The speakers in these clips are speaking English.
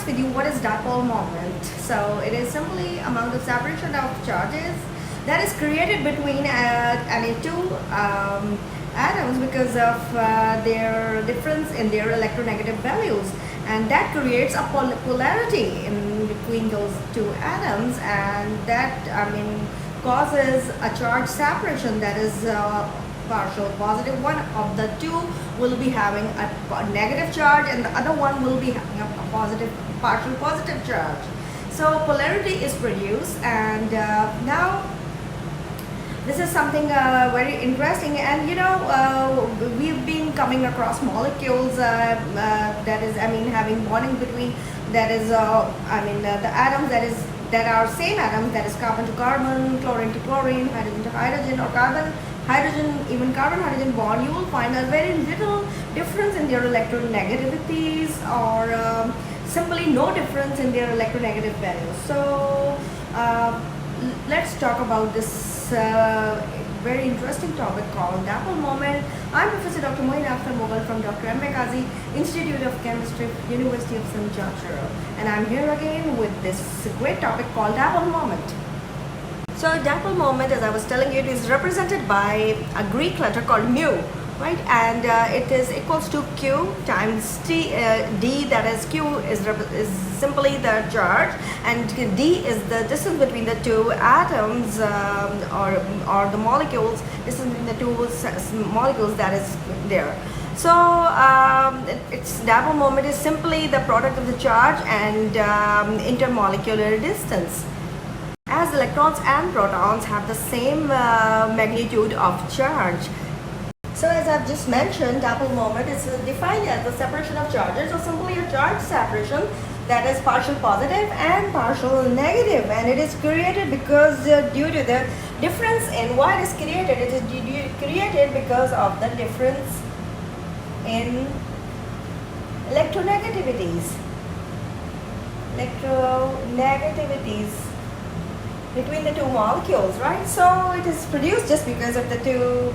discuss with you what is dipole moment. So it is simply amount of separation of charges that is created between two atoms because of their difference in their electronegative values, and that creates a polarity in between those two atoms, and that causes a charge separation that is partial positive. One of the two will be having a negative charge and the other one will be having a partial positive charge. So polarity is produced, and now this is something very interesting. And we've been coming across molecules that is having bonding between, that is the atoms that are same atoms, that is carbon to carbon, chlorine to chlorine, hydrogen to hydrogen, or carbon hydrogen, even carbon hydrogen bond. You will find a very little difference in their electronegativities, or simply no difference in their electronegative values. So let's talk about this very interesting topic called dipole moment. I'm Professor Dr.Mchem from Dr.Mchem Institute of Chemistry, University of St. George, and I'm here again with this great topic called dipole moment. So dipole moment, as I was telling you, it is represented by a Greek letter called mu, right? And it is equals to Q times D. That is Q is simply the charge, and D is the distance between the two atoms, or the molecules, distance between the two molecules that is there. So its dipole moment is simply the product of the charge and intermolecular distance, as electrons and protons have the same magnitude of charge. So as I've just mentioned, dipole moment is defined as the separation of charges, or simply a charge separation that is partial positive and partial negative, and it is created because due to the difference in why it is created. It is created because of the difference in electronegativities between the two molecules, right? So it is produced just because of the two,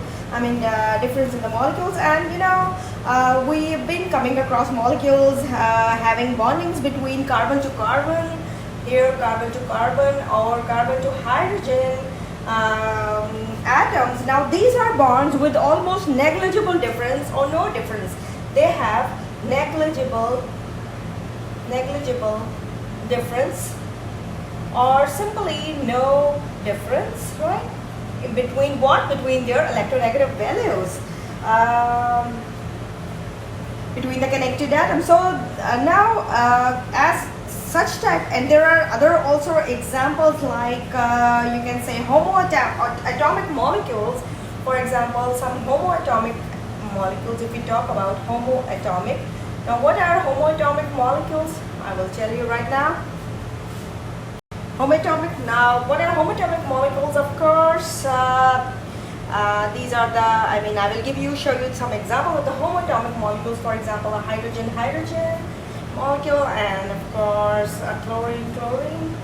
difference in the molecules. And we've been coming across molecules having bondings between carbon to carbon, here carbon to carbon, or carbon to hydrogen atoms. Now these are bonds with almost negligible difference or no difference. They have negligible difference, or simply no difference, right? Between what? Between their electronegative values, between the connected atoms. So now as such type, and there are other also examples like you can say homoatomic molecules. For example, some homoatomic molecules, if we talk about homoatomic. Now what are homoatomic molecules? I will tell you right now. Now what are homoatomic molecules? Of course, these are the, I will show you some example of the homoatomic molecules. For example, a hydrogen-hydrogen molecule, and of course a chlorine-chlorine,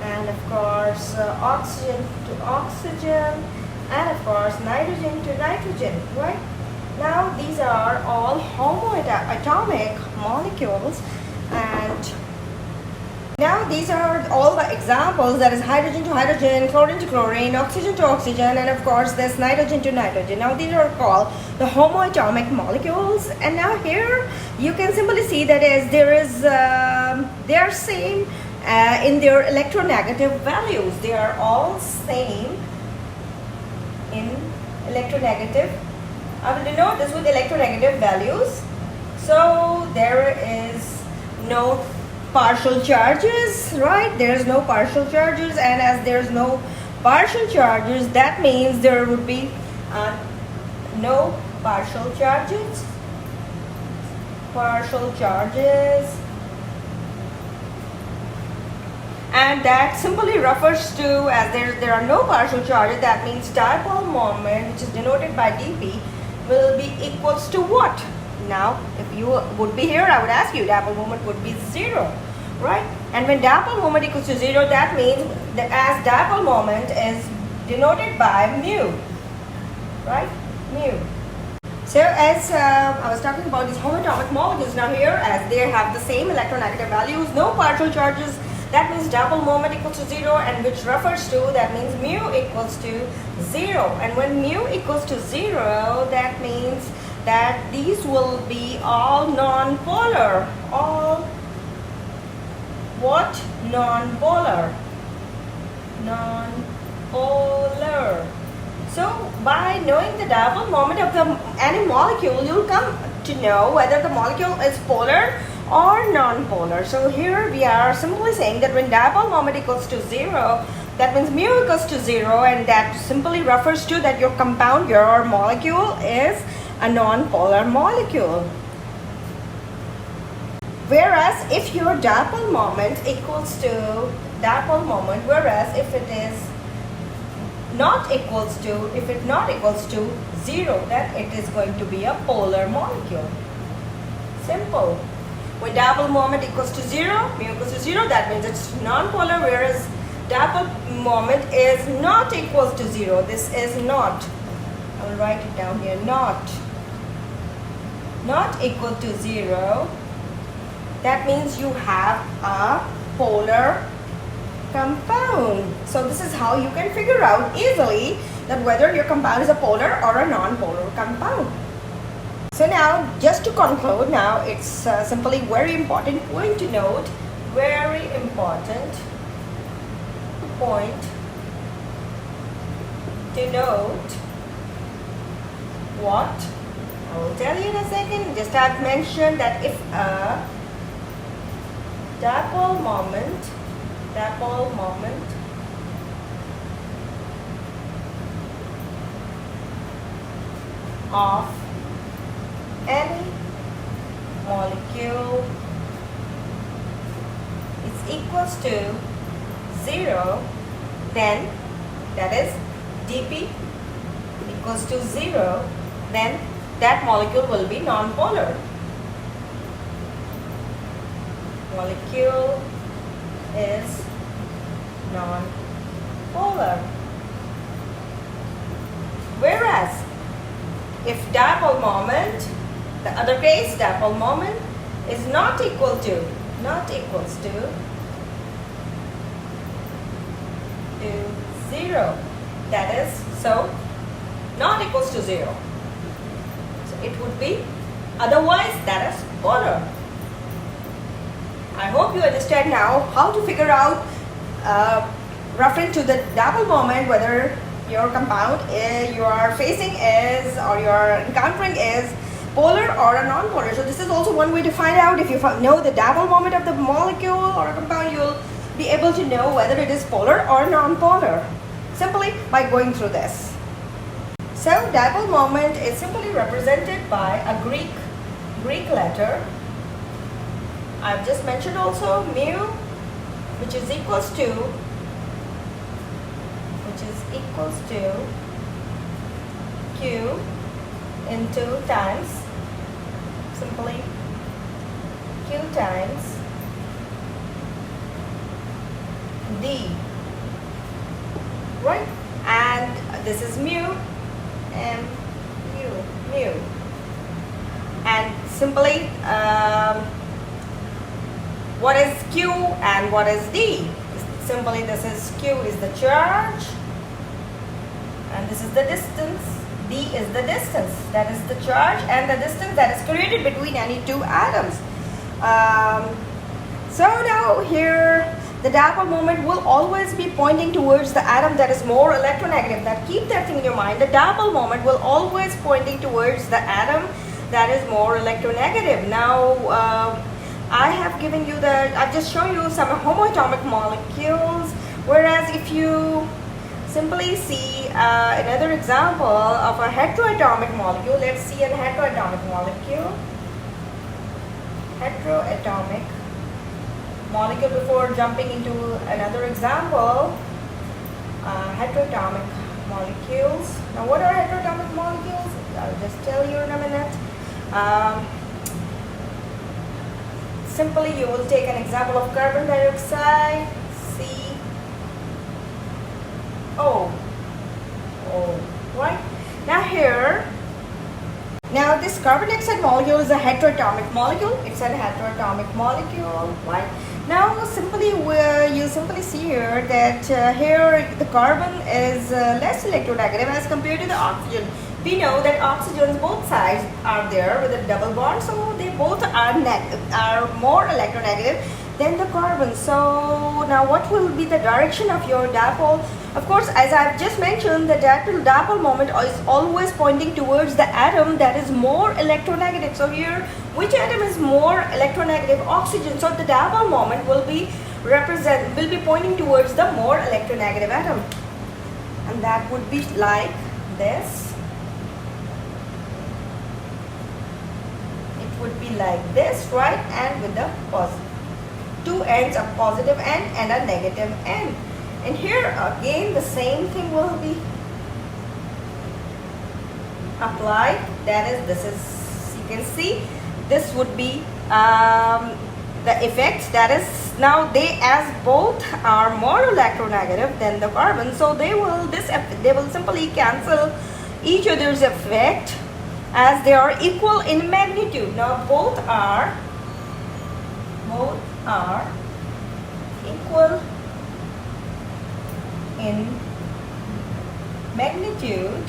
and of course oxygen to oxygen, and of course nitrogen to nitrogen, right? Now these are all homoatomic molecules, and now these are all the examples, that is hydrogen to hydrogen, chlorine to chlorine, oxygen to oxygen, and of course this nitrogen to nitrogen. Now these are called the homoatomic molecules. And now here you can simply see that as they are same in their electronegative values. They are all same in electronegative. I will denote this with electronegative values. So there is no partial charges, right? There's no partial charges, and as there's no partial charges, that means there would be no partial charges. And that simply refers to, as there are no partial charges, that means dipole moment, which is denoted by dp, will be equals to what? Now, if you would be here, I would ask you, dipole moment would be 0, right? And when dipole moment equals to 0, that means that as dipole moment is denoted by mu, right? Mu. So as I was talking about these homoatomic molecules, now here as they have the same electronegative values, no partial charges, that means dipole moment equals to 0, and which refers to, that means mu equals to 0. And when mu equals to 0, that means that these will be all non-polar. All what? Non-polar. Non-polar. So by knowing the dipole moment of any molecule, you'll come to know whether the molecule is polar or non-polar. So here we are simply saying that when dipole moment equals to 0, that means mu equals to 0, and that simply refers to that your compound, your molecule is a non-polar molecule. Whereas if your dipole moment equals to dipole moment, whereas if it is not equals to 0, then it is going to be a polar molecule. Simple. When dipole moment equals to 0, mu equals to 0, that means it's non-polar, whereas dipole moment is not equals to 0. This is not. I will write it down here. Not equal to 0. That means you have a polar compound. So this is how you can figure out easily that whether your compound is a polar or a non-polar compound. So now, just to conclude, now it's simply very important point to note, very important point to note. What? I will tell you in a second. Just I've mentioned that if a dipole moment of any molecule is equals to 0, then that is dp equals to 0, then that molecule will be non-polar. Molecule is non-polar. Whereas if dipole moment, the other case, dipole moment is not equals to 0, that is, so not equals to 0, so it would be otherwise that is polar. I hope you understand now how to figure out referring to the dipole moment whether your compound you are facing is or you are encountering is polar or a non-polar. So this is also one way to find out. If you know the dipole moment of the molecule or a compound, you'll be able to know whether it is polar or non-polar simply by going through this. So dipole moment is simply represented by a Greek letter. I've just mentioned also mu, which is equals to Q into times, simply Q times D, right? And this is mu and mu. And simply what is Q and what is D? Simply this is Q is the charge and this is the distance. D is the distance, that is the charge, and the distance that is created between any two atoms. So now here the dipole moment will always be pointing towards the atom that is more electronegative. That keep that thing in your mind. The dipole moment will always pointing towards the atom that is more electronegative. Now I have given you I've just shown you some homoatomic molecules, whereas if you simply see another example of a heteroatomic molecule. Let's see a heteroatomic molecule. Heteroatomic molecule before jumping into another example. Heteroatomic molecules. Now what are heteroatomic molecules? I'll just tell you in a minute. Simply you will take an example of carbon dioxide, CO, right? Now here Now this carbon dioxide molecule is a heteroatomic molecule. It's a heteroatomic molecule, right? Now you simply see here that here the carbon is less electronegative as compared to the oxygen. We know that oxygen's both sides are there with a double bond, so they both are more electronegative than the carbon. So now what will be the direction of your dipole? Of course, as I've just mentioned, the dipole moment is always pointing towards the atom that is more electronegative. So here, which atom is more electronegative? Oxygen. So the dipole moment will be pointing towards the more electronegative atom, and that would be like this. It would be like this, right? And with the two ends, a positive end and a negative end. And here again the same thing will be applied. That is, this is, you can see, this would be the effect. That is, now they, as both are more electronegative than the carbon, so they will simply cancel each other's effect as they are equal in magnitude. Now both are equal in magnitude.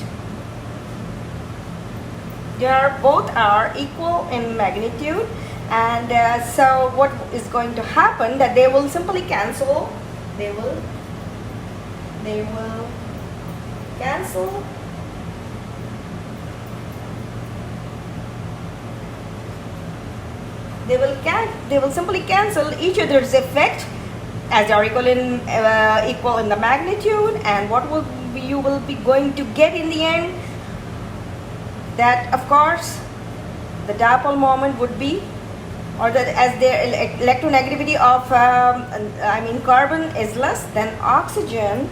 Both are equal in magnitude, and so what is going to happen, that they will simply cancel. They will cancel. They will simply cancel each other's effect as they are equal in the magnitude. And what you will be going to get in the end, that of course the dipole moment would be, or that as their electronegativity of carbon is less than oxygen.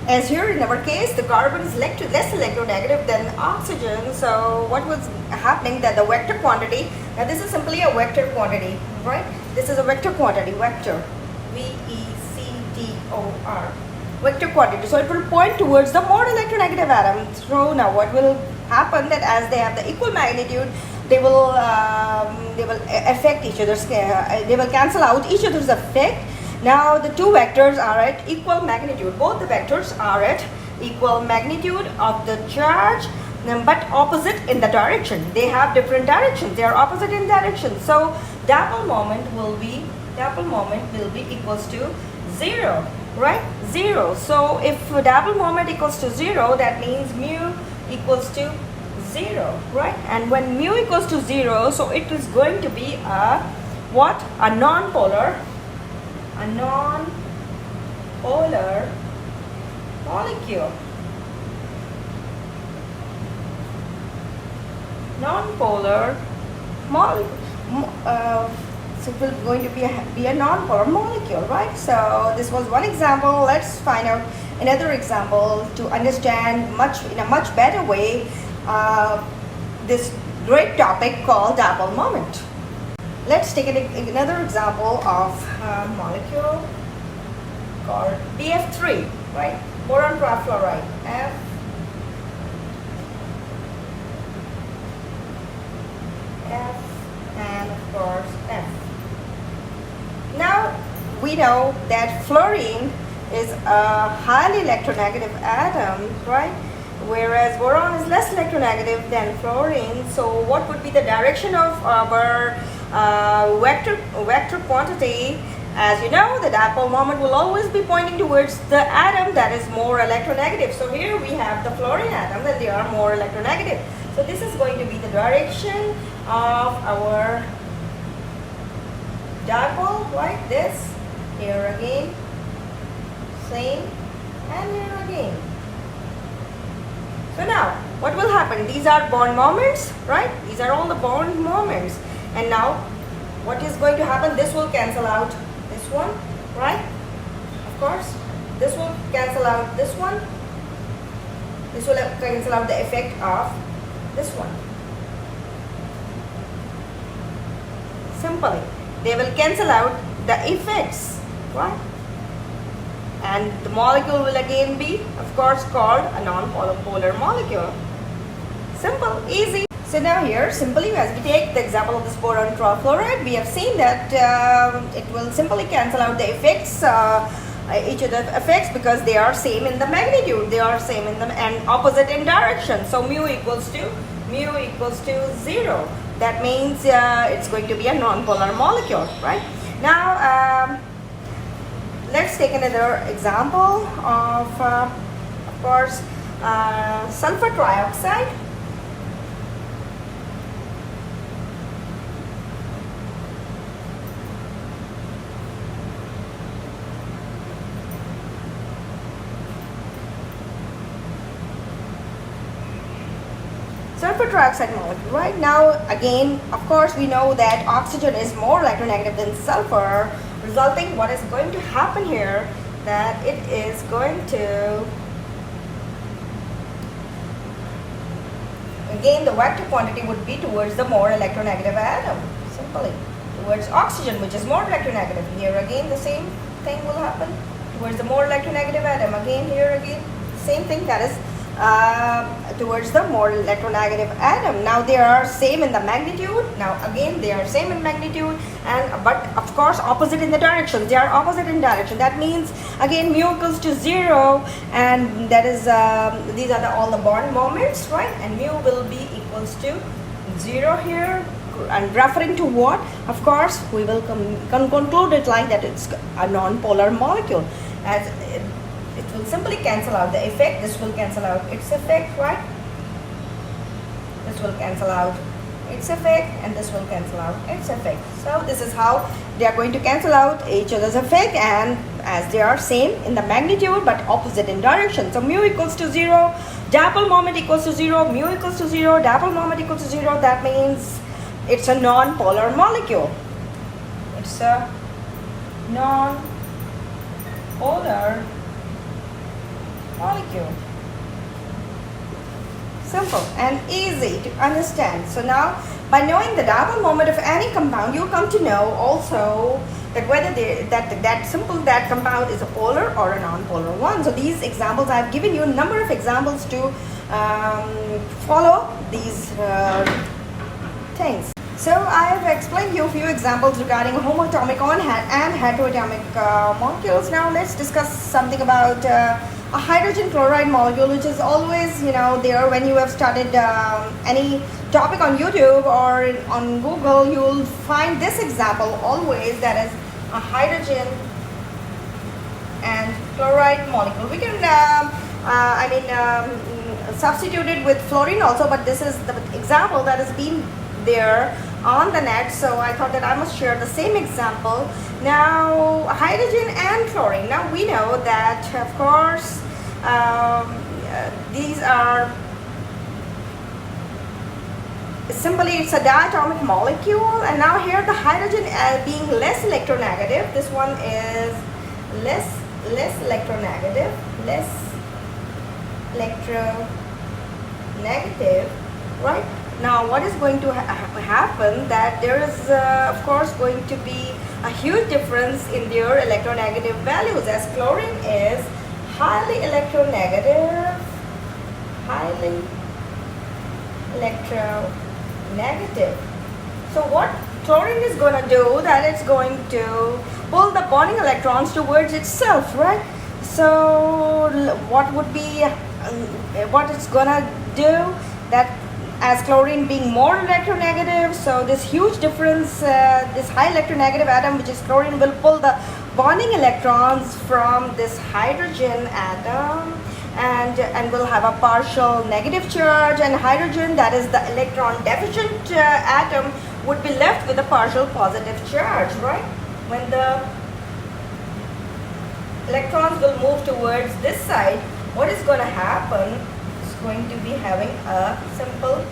As here in our case, the carbon is less electronegative than oxygen. So what was happening, that the vector quantity, now this is simply a vector quantity, right? This is a vector quantity, vector, V-E-C-T-O-R, vector quantity. So it will point towards the more electronegative atom. So now what will happen, that as they have the equal magnitude, they will affect each other's, they will cancel out each other's effect. Now the two vectors are at equal magnitude. Both the vectors are at equal magnitude of the charge, but opposite in the direction. They have different directions. They are opposite in direction. So dipole moment will be equals to 0, right? 0. So if dipole moment equals to 0, that means mu equals to 0, right? And when mu equals to 0, so it is going to be a what? A nonpolar molecule. Nonpolar molecule. So it will going to be a nonpolar molecule, right? So this was one example. Let's find out another example to understand in a much better way this great topic called dipole moment. Let's take another example of a molecule called BF3, right? Boron trifluoride, F. And of course F. Now we know that fluorine is a highly electronegative atom, right? Whereas boron is less electronegative than fluorine. So what would be the direction of our vector quantity? As you know, the dipole moment will always be pointing towards the atom that is more electronegative. So here we have the fluorine atom, that they are more electronegative. So this is going to be the direction of our dipole, right? This, here again, same, and here again. So now, what will happen? These are bond moments, right? These are all the bond moments. And now, what is going to happen? This will cancel out this one, right? Of course, this will cancel out this one. This will cancel out the effect of this one. Simply, they will cancel out the effects, right? And the molecule will again be, of course, called a non-polar molecule. Simple, easy. So now here, simply as we take the example of this boron trifluoride, we have seen that it will simply cancel out the effects, each of the effects, because they are same in the magnitude, they are same in the and opposite in direction. So mu equals to 0. That means it's going to be a non-polar molecule, right? Now let's take another example of course, sulfur trioxide. Sulfur trioxide molecule, right? Now again, of course, we know that oxygen is more electronegative than sulfur, resulting what is going to happen here, that it is going to, again, the vector quantity would be towards the more electronegative atom, simply towards oxygen, which is more electronegative. Here again the same thing will happen towards the more electronegative atom. Again here again same thing, that is towards the more electronegative atom. Now they are same in the magnitude. Now again they are same in magnitude, and but of course opposite in the direction. They are opposite in direction. That means again mu equals to 0, and that is these are all the bond moments, right? And mu will be equals to 0 here. And referring to what? Of course we will conclude it like that it's a non-polar molecule, as it will simply cancel out the effect. This will cancel out its effect, right? This will cancel out its effect, and this will cancel out its effect. So this is how they are going to cancel out each other's effect, and as they are same in the magnitude but opposite in direction. So mu equals to 0, dipole moment equals to 0, mu equals to 0, dipole moment equals to 0. That means it's a non-polar molecule. It's a non-polar molecule. Simple and easy to understand. So now, by knowing the dipole moment of any compound, you come to know also that whether that compound is a polar or a non-polar one. So these examples, I have given you a number of examples to follow these things. So I have explained you a few examples regarding homoatomic and heteroatomic molecules. Now let's discuss something about a hydrogen chloride molecule, which is always, there when you have started any topic on YouTube or on Google, you will find this example always, that is a hydrogen and chloride molecule. We can substitute it with fluorine also, but this is the example that has been there on the net, so I thought that I must share the same example. Now hydrogen and chlorine. Now we know that of course these are simply, it's a diatomic molecule, and now here the hydrogen being less electronegative, this one is less electronegative, right? Now what is going to happen, that there is of course going to be a huge difference in their electronegative values, as chlorine is highly electronegative. So what chlorine is going to do, that it's going to pull the bonding electrons towards itself, right? So what would be what it's going to do, that as chlorine being more electronegative, so this huge difference, this high electronegative atom, which is chlorine, will pull the bonding electrons from this hydrogen atom, and will have a partial negative charge, and hydrogen, that is the electron deficient atom, would be left with a partial positive charge, right? When the electrons will move towards this side, what is going to happen? Going to be having a simple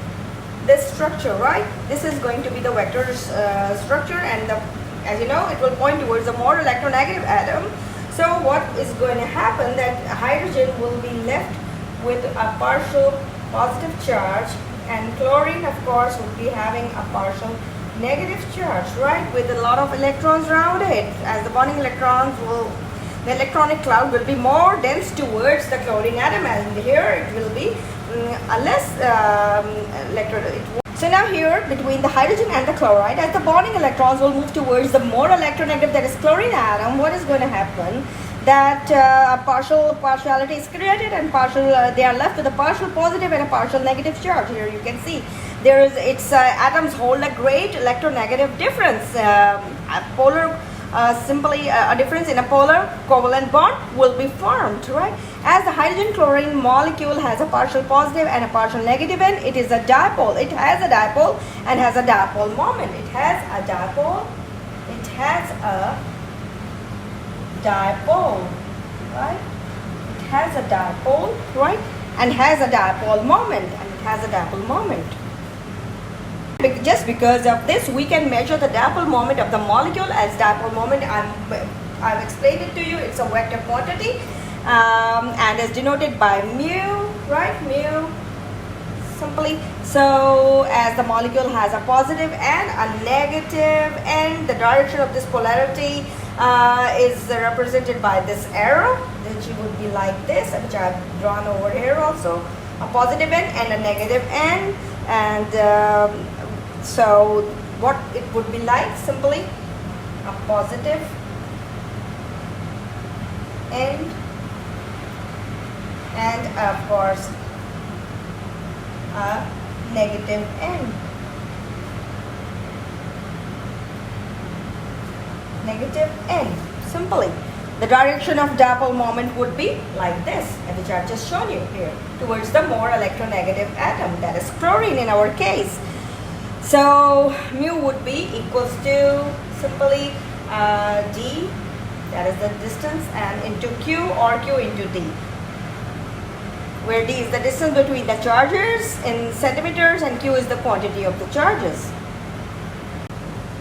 this structure, right? This is going to be the vector structure, and as you know, it will point towards a more electronegative atom. So what is going to happen, that hydrogen will be left with a partial positive charge, and chlorine of course would be having a partial negative charge, right, with a lot of electrons around it, as the bonding electrons will, the electronic cloud will be more dense towards the chlorine atom, and here it will be a less So now here, between the hydrogen and the chloride, as the bonding electrons will move towards the more electronegative, that is chlorine atom, what is going to happen? That partiality is created, and they are left with a partial positive and a partial negative charge. Here you can see atoms hold a great electronegative difference. Simply a difference in a polar covalent bond will be formed, right? As the hydrogen chlorine molecule has a partial positive and a partial negative end, it is a dipole. It has a dipole and has a dipole moment. It has a dipole. It has a dipole, right? It has a dipole, right? And has a dipole moment. And it has a dipole moment. Just because of this, we can measure the dipole moment of the molecule as dipole moment. I've explained it to you. It's a vector quantity and is denoted by mu, right? Mu, simply. So as the molecule has a positive and a negative, and the direction of this polarity is represented by this arrow, which would be like this, which I've drawn over here also. A positive end and a negative end, and so what it would be like, simply a positive end and of course a negative end. Negative end, simply. The direction of dipole moment would be like this, which I've just shown you here, towards the more electronegative atom, that is chlorine in our case. So mu would be equals to simply d, that is the distance, and into q, or q into d, where d is the distance between the charges in centimeters and q is the quantity of the charges.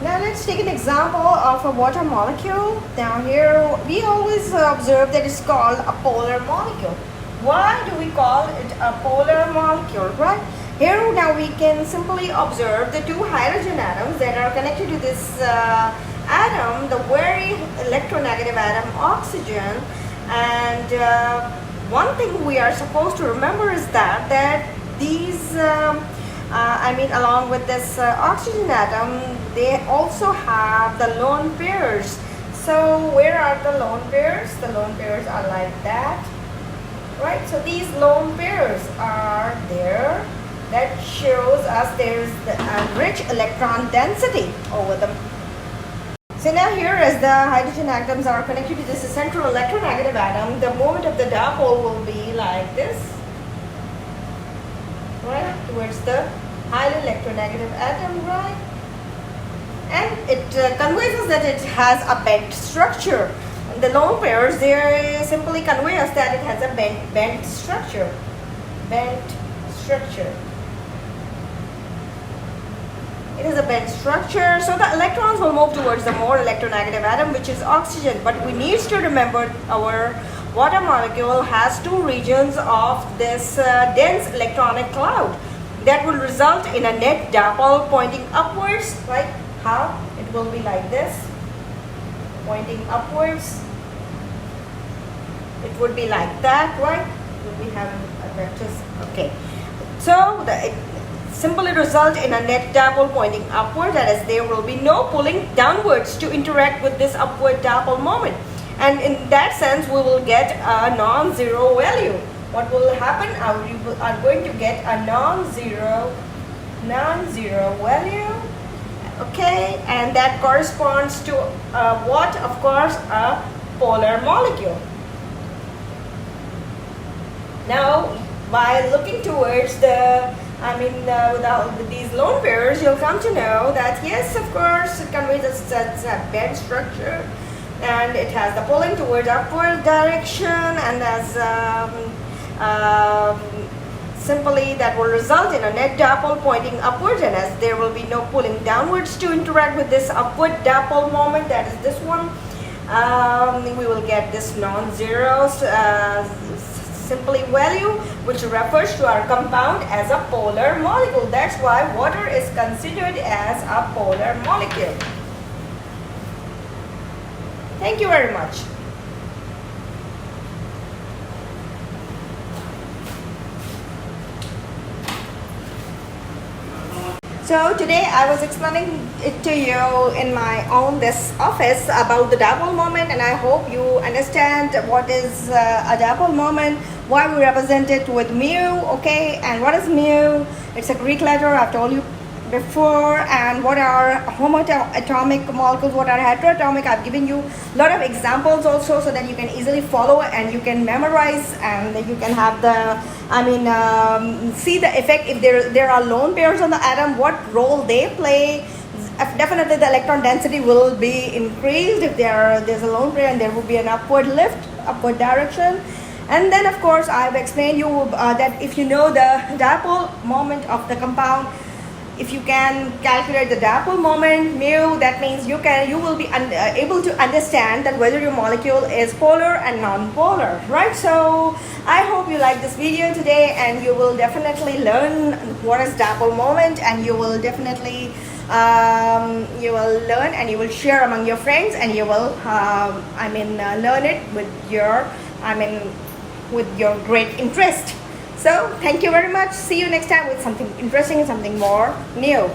Now let's take an example of a water molecule. Now here we always observe that it's called a polar molecule. Why do we call it a polar molecule, right? Here now we can simply observe the two hydrogen atoms that are connected to this atom, the very electronegative atom oxygen. And one thing we are supposed to remember is that these, along with this oxygen atom, they also have the lone pairs. So where are the lone pairs? The lone pairs are like that, right? So these lone pairs are there. That shows us there is a rich electron density over them. So now here, as the hydrogen atoms are connected to this central electronegative atom, the moment of the dipole will be like this, right, towards the highly electronegative atom, right? And it conveys us that it has a bent structure. The lone pairs, they simply convey us that it has a bent structure. Bent structure. It is a bent structure, so the electrons will move towards the more electronegative atom, which is oxygen. But we need to remember our water molecule has two regions of this dense electronic cloud that will result in a net dipole pointing upwards, right? How? It will be like this, pointing upwards. It would be like that, right? We have a vectors. Okay. So it simply result in a net dipole pointing upward, that is, there will be no pulling downwards to interact with this upward dipole moment. And in that sense, we will get a non-zero value. What will happen? We are going to get a non-zero value. Okay, and that corresponds to what? Of course, a polar molecule. Now, by looking towards with these lone pairs, you'll come to know that yes, of course, it conveys a bent structure, and it has the pulling towards upward direction, and as simply that will result in a net dipole pointing upwards, and as there will be no pulling downwards to interact with this upward dipole moment, that is this one, we will get this non-zero simply value, which refers to our compound as a polar molecule. That's why water is considered as a polar molecule. Thank you very much. So today I was explaining it to you in my own this office about the dipole moment, and I hope you understand what is a dipole moment, why we represent it with mu, okay, and what is mu. It's a Greek letter, I've told you before. And what are homoatomic molecules, what are heteroatomic. I've given you a lot of examples also, so that you can easily follow and you can memorize, and you can have the see the effect. If there are lone pairs on the atom, what role they play. Definitely the electron density will be increased if there's a lone pair, and there will be an upward lift, upward direction. And then of course I've explained you that if you know the dipole moment of the compound, if you can calculate the dipole moment mu, that means you will be able to understand that whether your molecule is polar and non-polar, right? So I hope you like this video today, and you will definitely learn what is dipole moment, and you will definitely you will learn and you will share among your friends, and you will learn it with your with your great interest. So thank you very much. See you next time with something interesting and something more new.